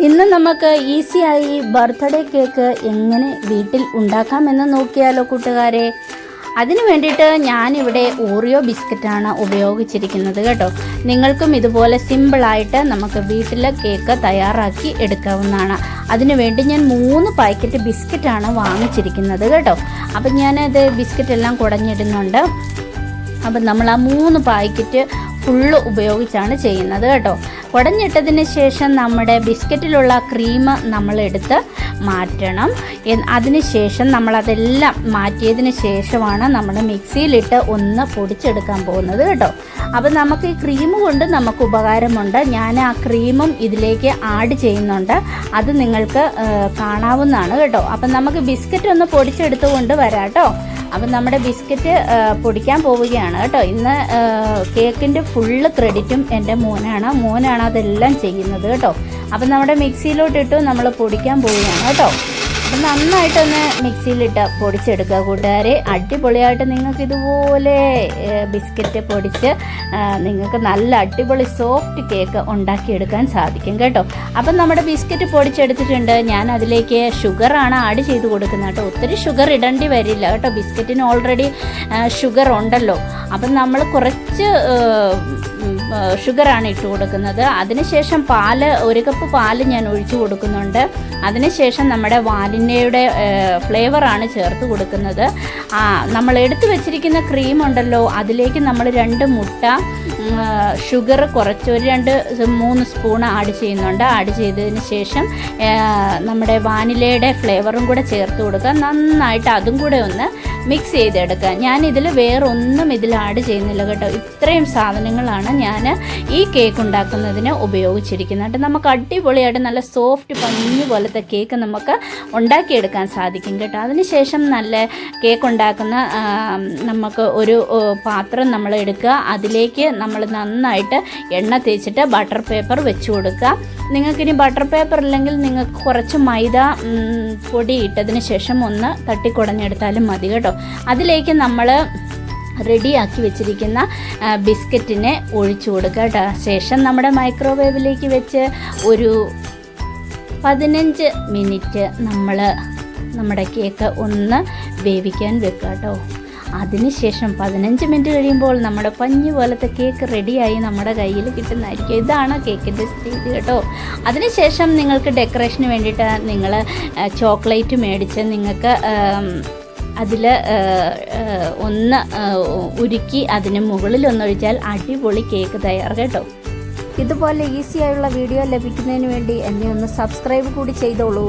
ഇന്ന് നമുക്ക് ഈസിയായി ബർത്ത്ഡേ കേക്ക് എങ്ങനെ വീട്ടിൽ ഉണ്ടാക്കാമെന്ന് നോക്കിയാലോ കൂട്ടുകാരെ. അതിന് വേണ്ടിയിട്ട് ഞാനിവിടെ ഓറിയോ ബിസ്ക്കറ്റാണ് ഉപയോഗിച്ചിരിക്കുന്നത് കേട്ടോ. നിങ്ങൾക്കും ഇതുപോലെ സിമ്പിളായിട്ട് നമുക്ക് വീട്ടിൽ കേക്ക് തയ്യാറാക്കി എടുക്കാവുന്നതാണ്. അതിനുവേണ്ടി ഞാൻ 3 പാക്കറ്റ് ബിസ്ക്കറ്റാണ് വാങ്ങിച്ചിരിക്കുന്നത് കേട്ടോ. അപ്പം ഞാനത് ബിസ്ക്കറ്റ് എല്ലാം കുടഞ്ഞിടുന്നുണ്ട്. അപ്പം നമ്മൾ ആ 3 പാക്കറ്റ് ഫുള്ള് ഉപയോഗിച്ചാണ് ചെയ്യുന്നത് കേട്ടോ. കുടഞ്ഞിട്ടതിന് ശേഷം നമ്മുടെ ബിസ്ക്കറ്റിലുള്ള ക്രീം നമ്മളെടുത്ത് മാറ്റണം. അതിന് ശേഷം നമ്മളതെല്ലാം മാറ്റിയതിന് ശേഷമാണ് നമ്മൾ മിക്സിയിലിട്ട് ഒന്ന് പൊടിച്ചെടുക്കാൻ പോകുന്നത് കേട്ടോ. അപ്പം നമുക്ക് ഈ ക്രീം കൊണ്ട് നമുക്ക് ഉപകാരമുണ്ട്. ഞാൻ ആ ക്രീമും ഇതിലേക്ക് ആഡ് ചെയ്യുന്നുണ്ട്. അത് നിങ്ങൾക്ക് കാണാവുന്നതാണ് കേട്ടോ. അപ്പം നമുക്ക് ബിസ്ക്കറ്റ് ഒന്ന് പൊടിച്ചെടുത്തുകൊണ്ട് വരാം കേട്ടോ. അപ്പം നമ്മുടെ ബിസ്ക്കറ്റ് പൊടിക്കാൻ പോവുകയാണ് കേട്ടോ. ഇന്ന് കേക്കിൻ്റെ ഫുള്ള് ക്രെഡിറ്റും എൻ്റെ മോനാണ് അതെല്ലാം ചെയ്യുന്നത് കേട്ടോ. അപ്പം നമ്മുടെ മിക്സിയിലോട്ടിട്ട് നമ്മൾ പൊടിക്കാൻ പോവുകയാണ് കേട്ടോ. അപ്പം നന്നായിട്ടൊന്ന് മിക്സിയിലിട്ട് പൊടിച്ചെടുക്കുക കൂട്ടുകാരെ. അടിപൊളിയായിട്ട് നിങ്ങൾക്ക് ഇതുപോലെ ബിസ്ക്കറ്റ് പൊടിച്ച് നിങ്ങൾക്ക് നല്ല അടിപൊളി സോഫ്റ്റ് കേക്ക് ഉണ്ടാക്കിയെടുക്കാൻ സാധിക്കും കേട്ടോ. അപ്പം നമ്മുടെ ബിസ്ക്കറ്റ് പൊടിച്ചെടുത്തിട്ടുണ്ട്. ഞാൻ അതിലേക്ക് ഷുഗറാണ് ആഡ് ചെയ്ത് കൊടുക്കുന്നത് കേട്ടോ. ഒത്തിരി ഷുഗർ ഇടേണ്ടി വരില്ല കേട്ടോ. ബിസ്ക്കറ്റിന് ഓൾറെഡി ഷുഗർ ഉണ്ടല്ലോ. അപ്പം നമ്മൾ കുറച്ച് ഷുഗറാണ് ഇട്ട് കൊടുക്കുന്നത്. അതിനുശേഷം 1 കപ്പ് പാല് ഞാൻ ഒഴിച്ചു കൊടുക്കുന്നുണ്ട്. അതിനുശേഷം നമ്മുടെ വാനിലയുടെ ഫ്ലേവറാണ് ചേർത്ത് കൊടുക്കുന്നത്. നമ്മൾ എടുത്തു വെച്ചിരിക്കുന്ന ക്രീം ഉണ്ടല്ലോ, അതിലേക്ക് നമ്മൾ 2 മുട്ട, ഷുഗർ കുറച്ച് ഒരു 2-3 സ്പൂൺ ആഡ് ചെയ്യുന്നുണ്ട്. ആഡ് ചെയ്തതിന് ശേഷം നമ്മുടെ വാനിലയുടെ ഫ്ലേവറും കൂടെ ചേർത്ത് കൊടുക്കുക. നന്നായിട്ട് അതും കൂടെ ഒന്ന് മിക്സ് ചെയ്തെടുക്കുക. ഞാനിതിൽ വേറൊന്നും ഇതിൽ ആഡ് ചെയ്യുന്നില്ല കേട്ടോ. ഇത്രയും സാധനങ്ങളാണ് ഞാൻ ഈ കേക്ക് ഉണ്ടാക്കുന്നതിന് ഉപയോഗിച്ചിരിക്കുന്നത്. നമുക്ക് അടിപൊളിയായിട്ട് നല്ല സോഫ്റ്റ് പഞ്ഞു പോലത്തെ കേക്ക് നമുക്ക് ഉണ്ടാക്കിയെടുക്കാൻ സാധിക്കും കേട്ടോ. അതിനുശേഷം നല്ല കേക്ക് ഉണ്ടാക്കുന്ന നമുക്ക് ഒരു പാത്രം നമ്മൾ എടുക്കുക. അതിലേക്ക് നമ്മൾ നന്നായിട്ട് എണ്ണ തേച്ചിട്ട് ബട്ടർ പേപ്പർ വെച്ച് കൊടുക്കുക. നിങ്ങൾക്കിനി ബട്ടർ പേപ്പർ ഇല്ലെങ്കിൽ നിങ്ങൾക്ക് കുറച്ച് മൈദ പൊടി ഇട്ടതിന് ശേഷം ഒന്ന് തട്ടിക്കുടഞ്ഞെടുത്താലും മതി കേട്ടോ. അതിലേക്ക് നമ്മൾ റെഡിയാക്കി വെച്ചിരിക്കുന്ന ബിസ്ക്കറ്റിനെ ഒഴിച്ചു കൊടുക്കുക കേട്ടോ. ശേഷം നമ്മുടെ മൈക്രോവേവിലേക്ക് വെച്ച് ഒരു 15 മിനിറ്റ് നമ്മുടെ കേക്ക് ഒന്ന് വേവിക്കാൻ വെക്കുക കേട്ടോ. അതിനുശേഷം 15 മിനിറ്റ് കഴിയുമ്പോൾ നമ്മുടെ പഞ്ഞു പോലത്തെ കേക്ക് റെഡിയായി നമ്മുടെ കയ്യിൽ കിട്ടുന്നതായിരിക്കും. ഇതാണ് കേക്കിൻ്റെ സ്റ്റേജ് കേട്ടോ. അതിനുശേഷം നിങ്ങൾക്ക് ഡെക്കറേഷന് വേണ്ടിയിട്ട് നിങ്ങൾ ചോക്ലേറ്റ് മേടിച്ച് നിങ്ങൾക്ക് അതിൽ ഒന്ന് ഉരുക്കി അതിന് മുകളിൽ ഒന്നൊഴിച്ചാൽ അടിപൊളി കേക്ക് തയ്യാർ കേട്ടോ. ഇതുപോലെ ഈസിയായുള്ള വീഡിയോ ലഭിക്കുന്നതിന് വേണ്ടി എന്നെ ഒന്ന് സബ്സ്ക്രൈബ് കൂടി ചെയ്തോളൂ.